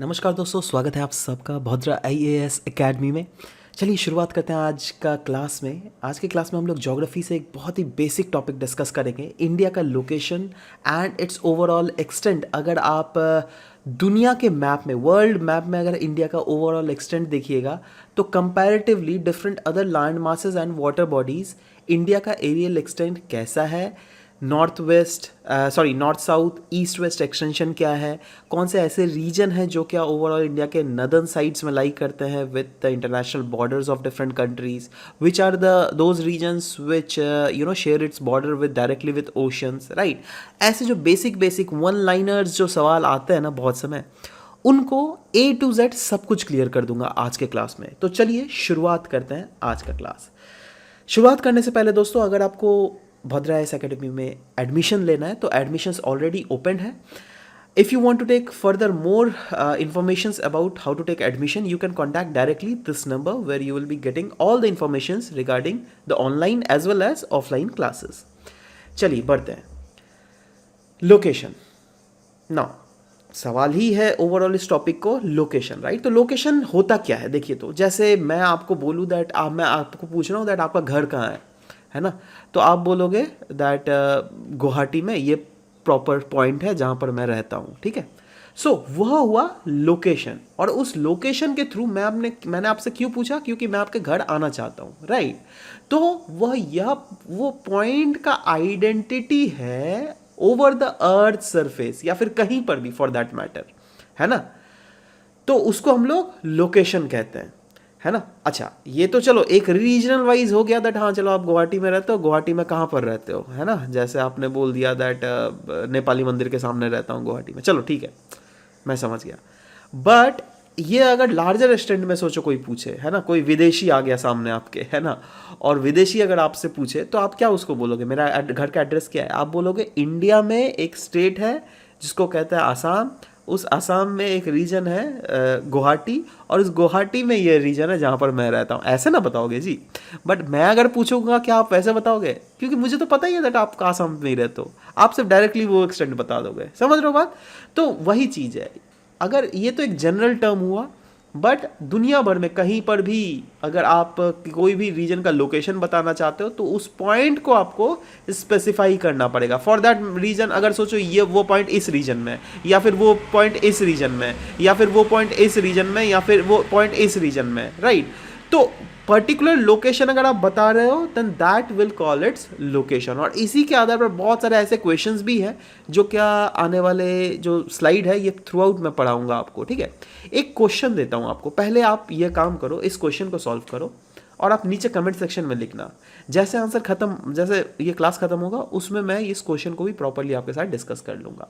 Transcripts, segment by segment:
नमस्कार दोस्तों, स्वागत है आप सबका भद्रा आईएएस एकेडमी में। चलिए शुरुआत करते हैं आज का क्लास में। आज के क्लास में हम लोग ज्योग्राफी से एक बहुत ही बेसिक टॉपिक डिस्कस करेंगे, इंडिया का location and it's overall extent. अगर आप दुनिया के मैप में, वर्ल्ड मैप में अगर इंडिया का ओवरऑल एक्सटेंट देखिएगा तो comparatively different other land masses and water bodies, India का एरियल एक्सटेंट कैसा है, north south east west extension क्या है, कौन से ऐसे रीजन हैं जो क्या ओवरऑल इंडिया के नदर्न साइड्स में लाई करते हैं with the international borders of different countries, which are those regions which share its border with directly with oceans, right. ऐसे जो बेसिक वन लाइनर्स जो सवाल आते हैं ना बहुत समय, उनको A to Z सब कुछ क्लियर कर दूंगा आज के क्लास में। तो चलिए शुरुआत करते हैं आज का क्लास। शुरुआत करने से पहले दोस्तों, अगर आपको भद्रा आईएएस एकेडमी में एडमिशन लेना है तो एडमिशन्स ऑलरेडी ओपन है। If you want to take further more informations about how to take admission, you can contact directly this number where you will be getting all the informations regarding the online as well as offline classes. चलिए बढ़ते हैं। Location ना सवाल ही है overall इस topic को, location, right. तो location होता क्या है देखिए। तो जैसे मैं आपको बोलूँ मैं आपको पूछ रहा हूँ दैट आपका घर कहाँ है ना, तो आप बोलोगे दैट गुवाहाटी में ये प्रॉपर पॉइंट है जहाँ पर मैं रहता हूँ, ठीक है। सो वह हुआ लोकेशन, और उस लोकेशन के थ्रू मैंने आपसे क्यों पूछा, क्योंकि मैं आपके घर आना चाहता हूँ, राइट। तो वो पॉइंट का आइडेंटिटी है ओवर द अर्थ सरफेस या फिर कहीं पर भी फॉर दैट मैटर, है ना। तो उसको हम लोग लोकेशन कहते हैं, है ना। अच्छा, ये तो चलो एक रीजनल वाइज हो गया दैट हाँ चलो आप गुवाहाटी में रहते हो, गुवाहाटी में कहाँ पर रहते हो, है ना। जैसे आपने बोल दिया दैट नेपाली मंदिर के सामने रहता हूँ गुवाहाटी में, चलो ठीक है, मैं समझ गया। बट ये अगर लार्जर एक्सटेंट में सोचो, कोई पूछे, है ना, कोई विदेशी आ गया सामने आपके, है ना, और विदेशी अगर आपसे पूछे तो आप क्या उसको बोलोगे, मेरा घर का एड्रेस क्या है, आप बोलोगे इंडिया में एक स्टेट है जिसको कहते हैं आसाम, उस आसाम में एक रीजन है गुवाहाटी, और उस गुवाहाटी में ये रीजन है जहाँ पर मैं रहता हूँ, ऐसे ना बताओगे जी। बट मैं अगर पूछूंगा क्या आप वैसे बताओगे, क्योंकि मुझे तो पता ही है दैट आप आसाम में ही रहते हो, आप सिर्फ डायरेक्टली वो एक्सटेंट बता दोगे, समझ रहे हो बात। तो वही चीज़ है। अगर ये तो एक जनरल टर्म हुआ, बट दुनिया भर में कहीं पर भी अगर आप कोई भी रीजन का लोकेशन बताना चाहते हो तो उस पॉइंट को आपको स्पेसिफाई करना पड़ेगा फॉर दैट रीजन। अगर सोचो ये वो पॉइंट इस रीजन में, या फिर वो पॉइंट इस रीजन में, या फिर वो पॉइंट इस रीजन में, या फिर वो पॉइंट इस रीजन में, राइट। तो पर्टिकुलर लोकेशन अगर आप बता रहे हो then that will call its location. और इसी के आधार पर बहुत सारे ऐसे क्वेश्चंस भी हैं जो क्या आने वाले जो स्लाइड है ये थ्रू आउट मैं पढ़ाऊंगा आपको, ठीक है। एक क्वेश्चन देता हूं आपको, पहले आप ये काम करो, इस क्वेश्चन को सॉल्व करो और आप नीचे कमेंट सेक्शन में लिखना। जैसे आंसर खत्म, जैसे ये क्लास खत्म होगा उसमें मैं इस क्वेश्चन को भी प्रॉपरली आपके साथ डिस्कस कर लूंगा।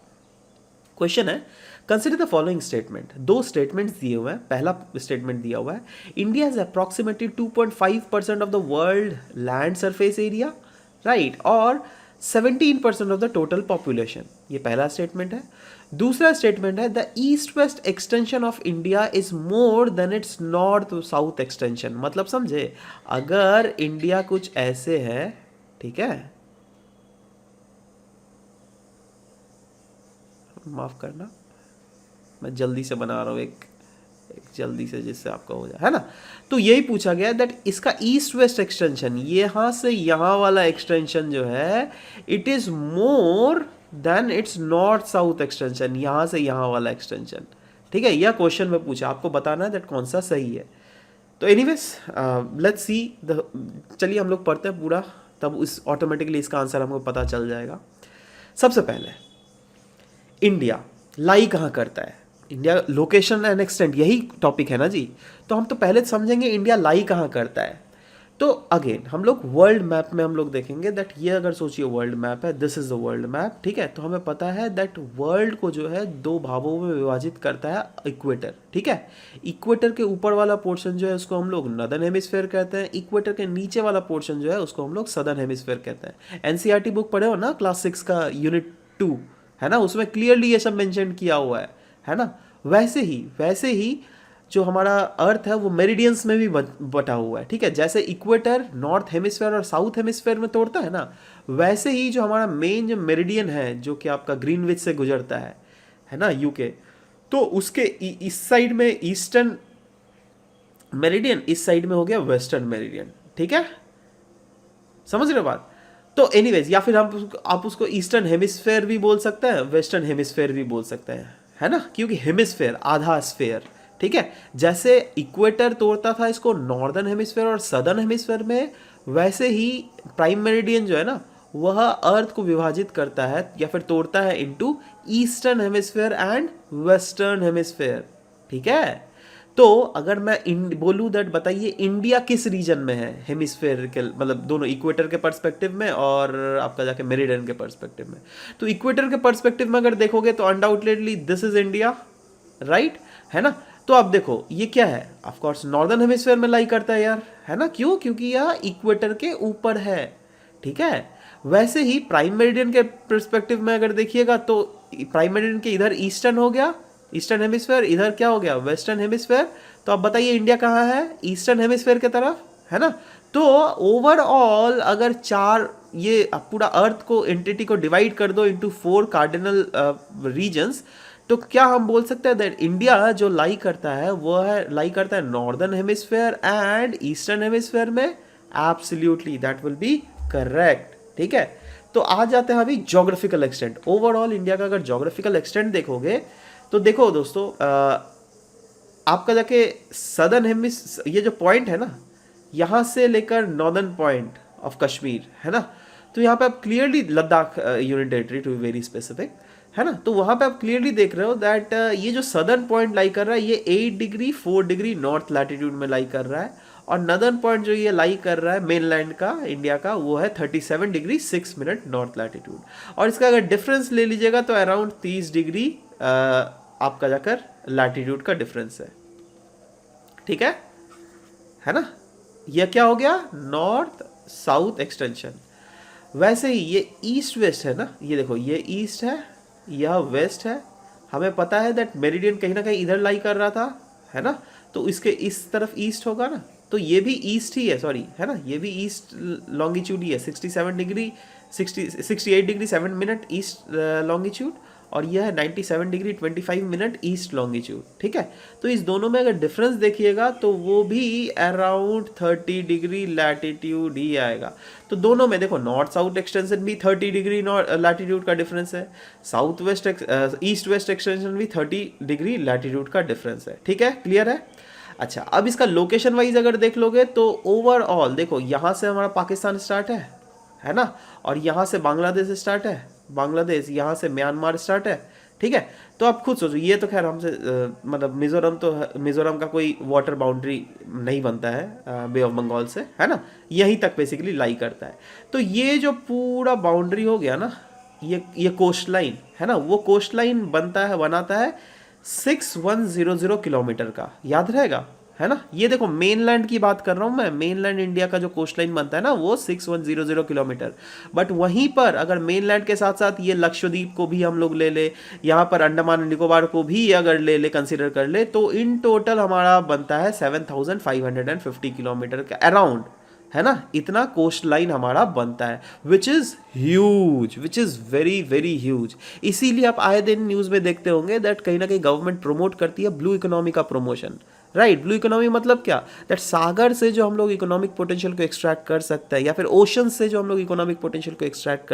क्वेश्चन है, कंसिडर द फॉलोइंग स्टेटमेंट। दो स्टेटमेंट्स दिए हुए हैं। पहला स्टेटमेंट दिया हुआ है, India is approximately 2.5% of the world land surface area, right, और 17% ऑफ द टोटल पॉपुलेशन। ये पहला स्टेटमेंट है। दूसरा स्टेटमेंट है, the east west extension of India is more than it's north south extension. मतलब समझे, अगर इंडिया कुछ ऐसे है, ठीक है, माफ करना मैं जल्दी से बना रहा हूँ एक जल्दी से जिससे आपका हो जाए, है ना। तो यही पूछा गया दैट इसका ईस्ट वेस्ट एक्सटेंशन, यहाँ से यहाँ वाला एक्सटेंशन जो है, it is more than it's north south extension, यहाँ से यहाँ वाला एक्सटेंशन, ठीक है। यह क्वेश्चन में पूछा, आपको बताना है दैट कौन सा सही है। तो एनीवेज लेट्स सी द, चलिए हम लोग पढ़ते हैं पूरा, तब उस ऑटोमेटिकली इसका आंसर हमको पता चल जाएगा। सबसे पहले इंडिया लाई कहाँ करता है, इंडिया लोकेशन एंड एक्सटेंट, यही टॉपिक है ना जी। तो हम तो पहले समझेंगे इंडिया लाई कहाँ करता है। तो अगेन हम लोग वर्ल्ड मैप में हम लोग देखेंगे दैट ये अगर सोचिए वर्ल्ड मैप है, this is the world map, ठीक है। तो हमें पता है दैट वर्ल्ड को जो है दो भागों में विभाजित करता है इक्वेटर, ठीक है। इक्वेटर के ऊपर वाला पोर्शन जो है उसको हम लोग नॉर्दर्न हेमिस्फीयर कहते हैं, इक्वेटर के नीचे वाला पोर्शन जो है उसको हम लोग सदर्न हेमिस्फीयर कहते हैं। एनसीईआरटी बुक पढ़े हो ना, क्लास 6 का यूनिट 2, है ना, उसमें क्लियरली ये सब मेंशन किया हुआ है ना। वैसे ही जो हमारा अर्थ है वो मेरिडियंस में भी बटा हुआ है, ठीक है। जैसे इक्वेटर नॉर्थ हेमिस्फीयर और साउथ हेमिस्फीयर में तोड़ता है ना, वैसे ही जो हमारा मेन जो मेरिडियन है जो कि आपका ग्रीनविच से गुजरता है ना, यूके, तो उसके इस साइड में ईस्टर्न मेरिडियन, इस साइड में हो गया वेस्टर्न मेरिडियन, ठीक है, समझ रहे हो बात। तो एनीवेज, या फिर आप उसको ईस्टर्न हेमिस्फेयर भी बोल सकते हैं, वेस्टर्न हेमिस्फेयर भी बोल सकते हैं, है ना, क्योंकि हेमिस्फेयर आधा स्फेयर, ठीक है। जैसे इक्वेटर तोड़ता था इसको नॉर्दर्न हेमिस्फेयर और सदर्न हेमिस्फेयर में, वैसे ही प्राइम मेरिडियन जो है ना, वह अर्थ को विभाजित करता है या फिर तोड़ता है into eastern hemisphere and western hemisphere, ठीक है। तो अगर मैं बोलूँ दैट, बताइए इंडिया किस रीजन में है हेमिस्फेयर के, मतलब दोनों इक्वेटर के पर्सपेक्टिव में और आपका जाके मेरिडियन के पर्सपेक्टिव में। तो इक्वेटर के पर्सपेक्टिव में अगर देखोगे तो undoubtedly this is India, right, है ना। तो आप देखो ये क्या है, ऑफ कोर्स नॉर्दर्न हेमिस्फेयर में लाई करता है यार, है ना, क्यों, क्योंकि यह इक्वेटर के ऊपर है, ठीक है। वैसे ही प्राइम मेरिडियन के पर्सपेक्टिव में अगर देखिएगा तो प्राइम मेरिडियन के इधर ईस्टर्न हो गया, ईस्टर्न हेमिस्फेयर, इधर क्या हो गया, वेस्टर्न हेमिस्फेयर। तो अब बताइए इंडिया कहाँ है, रीस्टर्न हेमिस्फेयर के तरफ, है ना। तो ओवरऑल अगर चार, ये पूरा अर्थ को, एंटिटी को डिवाइड कर दो इनटू 4 कार्डिनल रीजन्स, तो क्या हम बोल सकते हैं दैट इंडिया जो लाई करता है वो है, लाई करता है northern hemisphere and eastern hemisphere में। Absolutely that will be correct, ठीक है। तो आ जाते हैं अभी जोग्राफिकल एक्सटेंट। ओवरऑल इंडिया का अगर जोग्राफिकल एक्सटेंट देखोगे तो देखो दोस्तों, आपका जाके सदर्न हेमिस, ये जो पॉइंट है ना, यहाँ से लेकर नॉर्दर्न पॉइंट ऑफ कश्मीर, है ना, तो यहाँ पे आप clearly, Ladakh union territory to be very specific, है ना, तो वहाँ पे आप क्लियरली देख रहे हो दैट ये जो सदर्न पॉइंट लाई कर रहा है ये 8 डिग्री 4 डिग्री नॉर्थ लैटिट्यूड में लाई कर रहा है, और नदर्न पॉइंट जो ये लाई कर रहा है मेनलैंड का, इंडिया का, वो है 37 डिग्री 6 मिनट नॉर्थ लैटिट्यूड। और इसका अगर डिफरेंस ले लीजिएगा तो अराउंड 30 डिग्री आपका जाकर लैटिट्यूड का डिफरेंस है, ठीक है ना। यह क्या हो गया, नॉर्थ साउथ एक्सटेंशन। वैसे ही ये ईस्ट वेस्ट है ना, ये देखो ये ईस्ट है, यह वेस्ट है। हमें पता है दैट मेरिडियन कहीं ना कहीं इधर लाई कर रहा था, है ना, तो इसके इस तरफ ईस्ट होगा ना, तो ये भी ईस्ट ही है, सॉरी, है ना, ये भी ईस्ट लॉन्गिट्यूड ही है, 67 degree 68 degree 7 minute east longitude, और यह है 97 डिग्री 25 मिनट ईस्ट लॉन्गिट्यूड, ठीक है। तो इस दोनों में अगर डिफरेंस देखिएगा तो वो भी अराउंड 30 डिग्री लैटिट्यूड ही आएगा। तो दोनों में देखो नॉर्थ साउथ एक्सटेंशन भी 30 डिग्री लैटिट्यूड का डिफरेंस है, south west east west extension भी 30 डिग्री लैटिट्यूड का डिफरेंस है, ठीक है, क्लियर है। अच्छा, अब इसका लोकेशन वाइज अगर देख लोगे तो ओवरऑल देखो, यहाँ से हमारा पाकिस्तान स्टार्ट है ना, और यहाँ से बांग्लादेश स्टार्ट है, बांग्लादेश, यहाँ से म्यांमार स्टार्ट है, ठीक है। तो आप खुद सोचो, ये तो खैर हमसे मतलब मिजोरम, तो मिजोरम का कोई वाटर बाउंड्री नहीं बनता है बे ऑफ बंगाल से, है ना, यहीं तक बेसिकली लाई करता है। तो ये जो पूरा बाउंड्री हो गया ना, ये कोस्ट लाइन है ना, वो कोस्ट लाइन बनाता है 6100 किलोमीटर का, याद रहेगा, है ना। ये देखो मेनलैंड की बात कर रहा हूँ मैं, मेनलैंड इंडिया का जो कोस्ट लाइन बनता है ना वो 6100 किलोमीटर। बट वहीं पर अगर मेनलैंड के साथ साथ ये लक्षद्वीप को भी हम लोग ले ले, यहाँ पर अंडमान निकोबार को भी अगर ले ले, कंसिडर कर ले, तो इन टोटल हमारा बनता है 7550 किलोमीटर के अराउंड, है ना, इतना कोस्ट लाइन हमारा बनता है, which is huge, which is very very huge. इसीलिए आप आए दिन न्यूज़ में देखते होंगे दैट कहीं ना कहीं गवर्नमेंट प्रमोट करती है ब्लू इकोनॉमी का प्रमोशन, राइट। ब्लू इकोनॉमी मतलब क्या, दैट सागर से जो हम लोग इकोनॉमिक पोटेंशियल को एक्सट्रैक्ट कर सकते हैं, या फिर ओशन से जो हम लोग इकोनॉमिक पोटेंशियल को एक्सट्रैक्ट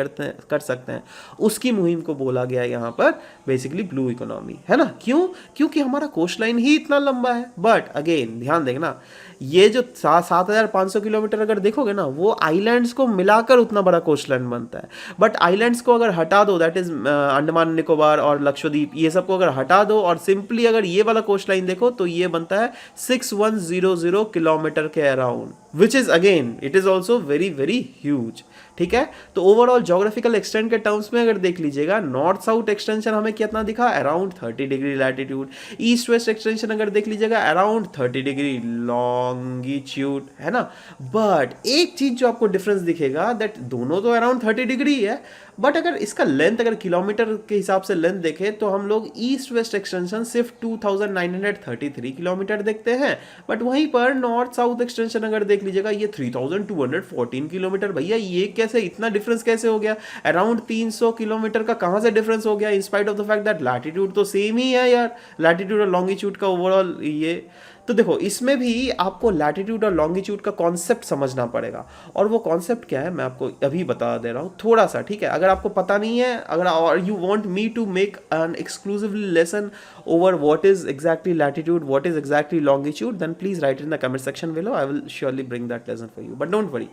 कर सकते हैं, उसकी मुहिम को बोला गया है यहाँ पर बेसिकली ब्लू इकोनॉमी, है ना। क्यों, क्योंकि हमारा कोस्ट लाइन ही इतना लंबा है। बट अगेन ध्यान देखना, ये जो 7500 किलोमीटर अगर देखोगे ना, वो आइलैंड्स को मिलाकर उतना बड़ा कोस्ट लाइन बनता है। बट आइलैंड्स को अगर हटा दो, दैट इज अंडमान निकोबार और लक्षद्वीप, ये सब को अगर हटा दो और सिंपली अगर ये वाला कोस्ट लाइन देखो तो ये बनता है 6100 किलोमीटर के around, which is again it is also very very huge, ठीक है। तो ओवरऑल जोग्राफिकल एक्सटेंट के टर्म्स में अगर देख लीजिएगा, नॉर्थ साउथ एक्सटेंशन हमें कितना दिखा, around 30 degree latitude. East west extension अगर देख लीजिएगा अराउंड 30 डिग्री लॉन्गिट्यूड, है ना। बट एक चीज जो आपको डिफरेंस दिखेगा, दैट दोनों तो अराउंड 30 डिग्री है, बट अगर इसका लेंथ अगर किलोमीटर के हिसाब से लेंथ देखें तो हम लोग ईस्ट वेस्ट एक्सटेंशन सिर्फ 2933 किलोमीटर देखते हैं, बट वहीं पर नॉर्थ साउथ एक्सटेंशन अगर देख लीजिएगा ये 3214 किलोमीटर। भैया ये कैसे, इतना डिफरेंस कैसे हो गया? अराउंड 300 किलोमीटर का कहाँ से डिफरेंस हो गया, in spite of the fact that latitude तो सेम ही है यार, लैटिट्यूड और लॉन्गिट्यूड का ओवरऑल ये। तो देखो इसमें भी आपको लैटिट्यूड और लॉन्गिट्यूड का कॉन्सेप्ट समझना पड़ेगा, और वो कॉन्सेप्ट क्या है मैं आपको अभी बता दे रहा हूँ थोड़ा सा, ठीक है? अगर आपको पता नहीं है, अगर you want me to make an exclusively lesson over what is exactly latitude, what is exactly longitude, then please write it in the comment section below. I will surely bring that lesson for you, but don't worry.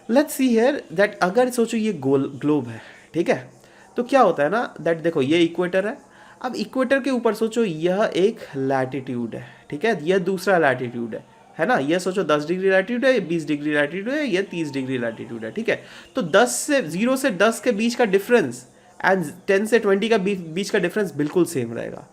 Let's see here that अगर सोचो ये globe है, ठीक है? तो क्या होता है ना, दैट देखो ये इक्वेटर है, अब इक्वेटर के ऊपर सोचो यह एक लैटिट्यूड है, ठीक है? यह दूसरा लैटिट्यूड है ना? ये सोचो 10 डिग्री लैटिट्यूड है, 20 डिग्री लैटिट्यूड है, ये 30 डिग्री लैटिट्यूड है, ठीक है? तो 0 से 10 के बीच का डिफरेंस एंड 10 से 20 का बीच का डिफरेंस बिल्कुल सेम रहेगा,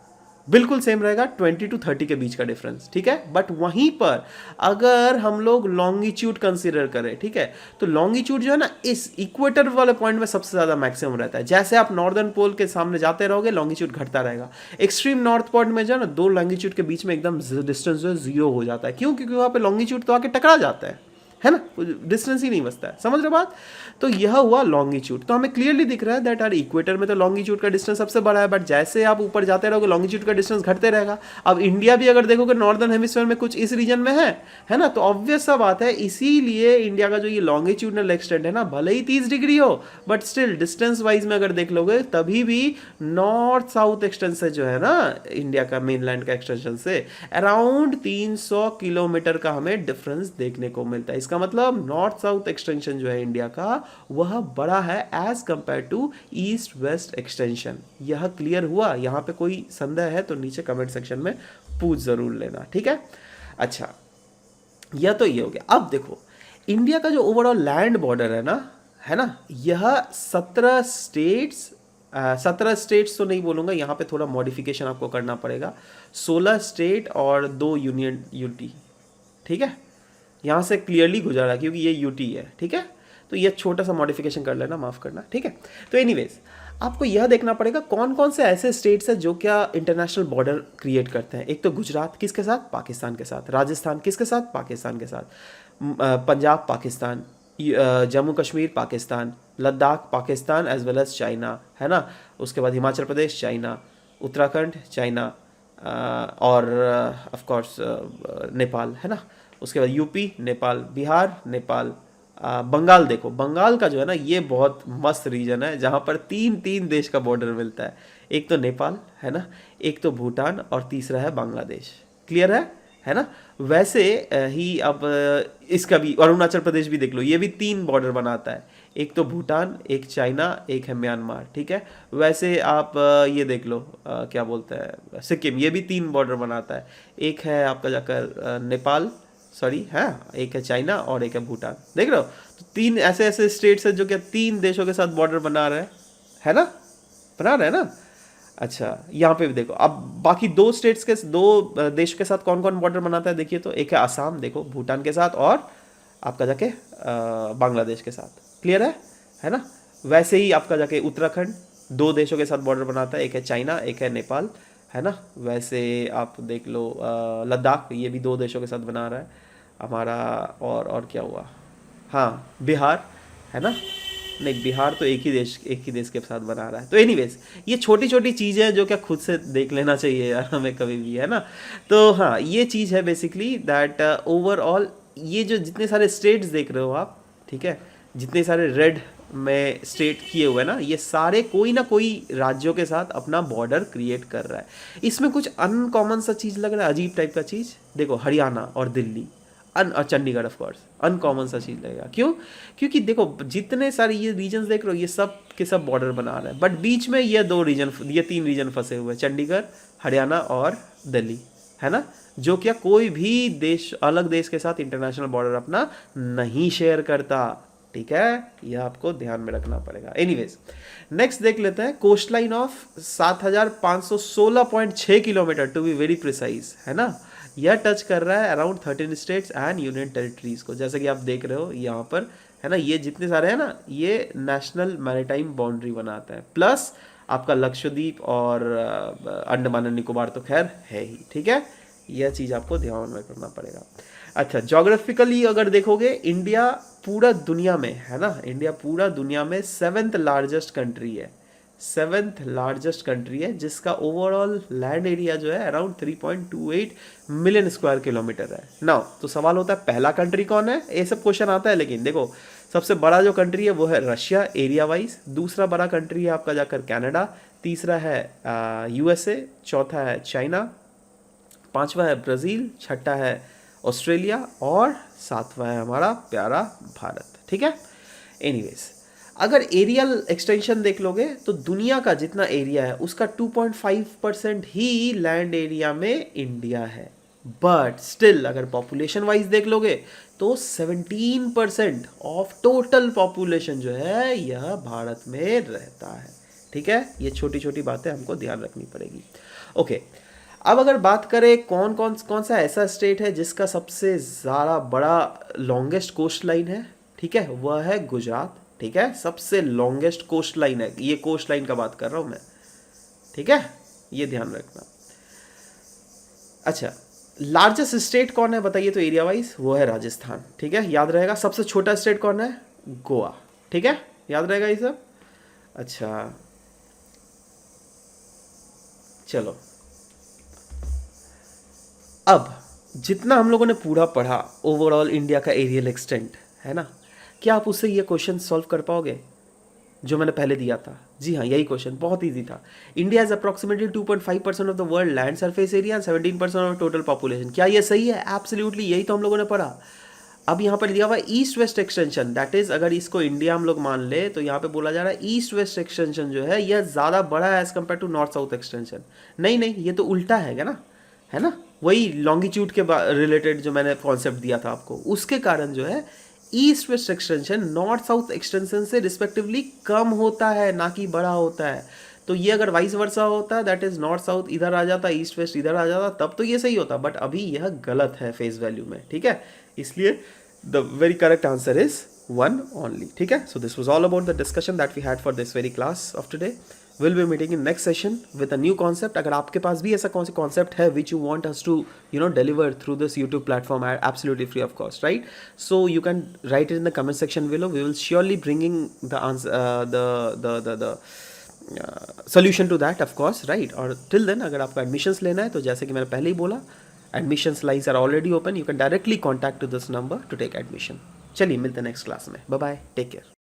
बिल्कुल सेम रहेगा, 20 to 30 के बीच का डिफरेंस, ठीक है? बट वहीं पर अगर हम लोग लॉन्गिट्यूड कंसीडर करें, ठीक है, तो लॉन्गिट्यूड जो है ना इस इक्वेटर वाले पॉइंट में सबसे ज़्यादा मैक्सिमम रहता है। जैसे आप नॉर्दर्न पोल के सामने जाते रहोगे लॉन्गिट्यूड घटता रहेगा, एक्सट्रीम नॉर्थ पॉइंट में जो है ना दो लॉन्गिट्यूड के बीच में एकदम डिस्टेंस जो है जीरो हो जाता है। क्यों? क्योंकि वहाँ पे लॉन्गिट्यूड तो आके टकरा जाता है ना, डिस्टेंस ही नहीं बचता है। समझ रहे बात? तो यह हुआ लॉन्गिट्यूड। तो हमें क्लियरली दिख रहा है दैट आर इक्वेटर में तो लॉन्गिट्यूड का डिस्टेंस सबसे बड़ा है, बट जैसे आप ऊपर जाते रहोगे लॉन्गिट्यूड का डिस्टेंस घटते रहेगा। अब इंडिया भी अगर देखोगे नॉर्दर्न हेमिस्फीयर में कुछ इस रीजन में है ना, तो ऑब्वियस सा बात है, इसीलिए इंडिया का जो ये लॉन्गिट्यूडनल एक्सटेंट है ना, भले ही 30 डिग्री हो, बट स्टिल डिस्टेंस वाइज में अगर देख लोगे तभी भी नॉर्थ साउथ एक्सटेंशन से जो है ना इंडिया का मेनलैंड का एक्सटेंशन से अराउंड 300 किलोमीटर का हमें डिफरेंस देखने को मिलता है। इसका मतलब नॉर्थ साउथ एक्सटेंशन जो है इंडिया का वह बड़ा है as compare to east west extension. यह क्लियर हुआ? यहाँ पे कोई संदेह है तो नीचे कमेंट सेक्शन में पूछ जरूर लेना, ठीक है? अच्छा, यह तो ये हो गया। अब देखो इंडिया का जो ओवरऑल लैंड बॉर्डर है ना, यह 17 स्टेट्स 17 स्टेट्स तो नहीं बोलूँगा, यहाँ पे थोड़ा मॉडिफिकेशन आपको करना पड़ेगा। 16 स्टेट और 2 यूनियन यूटी, ठीक है? यहाँ से क्लियरली गुजरा है क्योंकि ये यूटी है, ठीक है? तो ये छोटा सा मॉडिफिकेशन कर लेना, माफ़ करना, ठीक है? तो एनीवेज आपको यह देखना पड़ेगा कौन कौन से ऐसे स्टेट्स हैं जो क्या इंटरनेशनल बॉर्डर क्रिएट करते हैं। एक तो गुजरात किसके साथ? पाकिस्तान के साथ। राजस्थान किसके साथ? पाकिस्तान के साथ। Punjab Pakistan, Jammu Kashmir Pakistan, Ladakh Pakistan as well as China, है ना? उसके बाद हिमाचल प्रदेश चाइना, उत्तराखंड चाइना, और ऑफ कोर्स नेपाल, है ना? उसके बाद यूपी नेपाल, बिहार नेपाल, बंगाल। देखो बंगाल का जो है ना ये बहुत मस्त रीजन है जहाँ पर तीन देश का बॉर्डर मिलता है। एक तो नेपाल है ना, एक तो भूटान और तीसरा है बांग्लादेश। क्लियर है ना? वैसे ही अब इसका भी अरुणाचल प्रदेश भी देख लो, ये भी 3 बॉर्डर बनाता है। एक तो भूटान, एक चाइना, एक है म्यांमार, ठीक है? वैसे आप ये देख लो क्या बोलते हैं सिक्किम, ये भी 3 बॉर्डर बनाता है। एक है आपका जाकर नेपाल, सॉरी, हाँ, एक है चाइना और एक है भूटान। देख रहे हो? तो 3 ऐसे स्टेट्स हैं जो क्या 3 देशों के साथ बॉर्डर बना रहे हैं, है ना? बना रहे हैं ना? अच्छा, यहाँ पे भी देखो। अब बाकी 2 स्टेट्स के 2 देश के साथ कौन कौन बॉर्डर बनाता है देखिए, तो एक है असम, देखो भूटान के साथ, और आपका जाके बांग्लादेश के साथ। क्लियर है ना? वैसे ही आपका जाके उत्तराखंड 2 देशों के साथ बॉर्डर बनाता है, एक है चाइना, एक है नेपाल, है ना? वैसे आप देख लो लद्दाख, ये भी 2 देशों के साथ बना रहा है हमारा। और क्या हुआ? हाँ, बिहार, है ना? नहीं, बिहार तो एक ही देश के साथ बना रहा है। तो एनीवेज ये छोटी छोटी चीज़ें हैं जो क्या खुद से देख लेना चाहिए यार हमें कभी भी, है ना? तो हाँ, ये चीज़ है बेसिकली दैट ओवरऑल ये जो जितने सारे स्टेट्स देख रहे हो आप, ठीक है, जितने सारे रेड में स्टेट किए हुए ना, ये सारे कोई ना कोई राज्यों के साथ अपना बॉर्डर क्रिएट कर रहा है। इसमें कुछ अनकॉमन सा चीज़ लग रहा है, अजीब टाइप का चीज़। देखो हरियाणा और दिल्ली और चंडीगढ़, ऑफ कोर्स अनकॉमन सा चीज़ लगेगा। क्यों? क्योंकि देखो जितने सारे ये रीजन्स देख रहे हो ये सब के सब बॉर्डर बना रहे हैं, बट बीच में ये 3 रीजन फंसे हुए हैं, चंडीगढ़, हरियाणा और दिल्ली, है ना? जो क्या कोई भी देश अलग देश के साथ इंटरनेशनल बॉर्डर अपना नहीं शेयर करता, ठीक है? यह आपको ध्यान में रखना पड़ेगा। एनीवेज नेक्स्ट देख लेते हैं, coastline of 7516.6 kilometre to be very precise, है ना? यह टच कर रहा है around 13 states and union territories को, जैसे कि आप देख रहे हो यहाँ पर, है ना, ये जितने सारे हैं ना, ये नेशनल मैरीटाइम बाउंड्री बनाते हैं, प्लस आपका लक्षद्वीप और अंडमान एंड निकोबार तो खैर है ही, ठीक है, यह चीज़ आपको ध्यान में करना पड़ेगा। अच्छा, जोग्राफिकली अगर देखोगे, इंडिया पूरा दुनिया में, है ना, इंडिया पूरा दुनिया में 7th लार्जेस्ट कंट्री है, 7th लार्जेस्ट कंट्री है, जिसका ओवरऑल लैंड एरिया जो है अराउंड 3.28 मिलियन स्क्वायर किलोमीटर है। नाउ तो सवाल होता है पहला कंट्री कौन है, ये सब क्वेश्चन आता है, लेकिन देखो सबसे बड़ा जो कंट्री है वो है रशिया एरिया वाइज, दूसरा बड़ा कंट्री है आपका जाकर कनाडा, तीसरा है यूएसए, चौथा है चाइना, पांचवा है ब्राज़ील, छठा है ऑस्ट्रेलिया और सातवां है हमारा प्यारा भारत, ठीक है। एनीवेज, अगर एरियल एक्सटेंशन देख लोगे तो दुनिया का जितना एरिया है उसका 2.5% ही लैंड एरिया में इंडिया है, बट स्टिल अगर पॉपुलेशन वाइज देख लोगे तो 17% ऑफ टोटल पॉपुलेशन जो है यह भारत में रहता है, ठीक है। ये छोटी छोटी बातें हमको ध्यान रखनी पड़ेगी। ओके, अब अगर बात करें कौन सा ऐसा स्टेट है जिसका सबसे ज़्यादा बड़ा लॉन्गेस्ट कोस्ट लाइन है, ठीक है, वह है गुजरात, ठीक है, सबसे लॉन्गेस्ट कोस्ट लाइन है, ये कोस्ट लाइन का बात कर रहा हूँ मैं, ठीक है, ये ध्यान रखना। अच्छा, लार्जेस्ट स्टेट कौन है बताइए तो एरिया वाइज, वो है राजस्थान, ठीक है, याद रहेगा। सबसे छोटा स्टेट कौन है, गोवा, ठीक है, याद रहेगा ये सब। अच्छा चलो, अब जितना हम लोगों ने पूरा पढ़ा ओवरऑल इंडिया का एरियल एक्सटेंट, है ना, क्या आप उससे ये क्वेश्चन सॉल्व कर पाओगे जो मैंने पहले दिया था? जी हाँ, यही क्वेश्चन बहुत इजी था। India is approximately 2.5% of the world land surface area and 17% of total population. क्या ये सही है? एब्सोल्युटली, यही तो हम लोगों ने पढ़ा। अब यहाँ पर दिया हुआ east west extension, that is अगर इसको इंडिया हम लोग मान ले तो यहाँ पे बोला जा रहा है ईस्ट वेस्ट एक्सटेंशन जो है यह ज़्यादा बड़ा है as compare to north south extension. नहीं नहीं, ये तो उल्टा है ना, है ना, वही लॉन्गिट्यूड के रिलेटेड जो मैंने कॉन्सेप्ट दिया था आपको, उसके कारण जो है east west extension north south extension से रिस्पेक्टिवली कम होता है, ना कि बड़ा होता है। तो ये अगर वाइस वर्सा होता, दैट इज नॉर्थ साउथ इधर आ जाता, ईस्ट वेस्ट इधर आ जाता, तब तो ये सही होता, बट अभी यह गलत है फेस वैल्यू में, ठीक है। इसलिए the very correct answer is 1 only, ठीक है। So this was all about the discussion that we had for this very class of today. Will be meeting in next session with a new concept. अगर आपके पास भी ऐसा कौन सा concept है which you want us to deliver through this YouTube platform absolutely free of cost, right, so you can write it in the comment section below. We will surely bringing the answer the solution to that, of course, right. और till then अगर आपको admissions लेना है तो जैसे कि मैंने पहले ही बोला, admissions lines are already open, you can directly contact to this number to take admission. चलिए मिलते हैं नेक्स्ट क्लास में, बाय बाय, टेक केयर।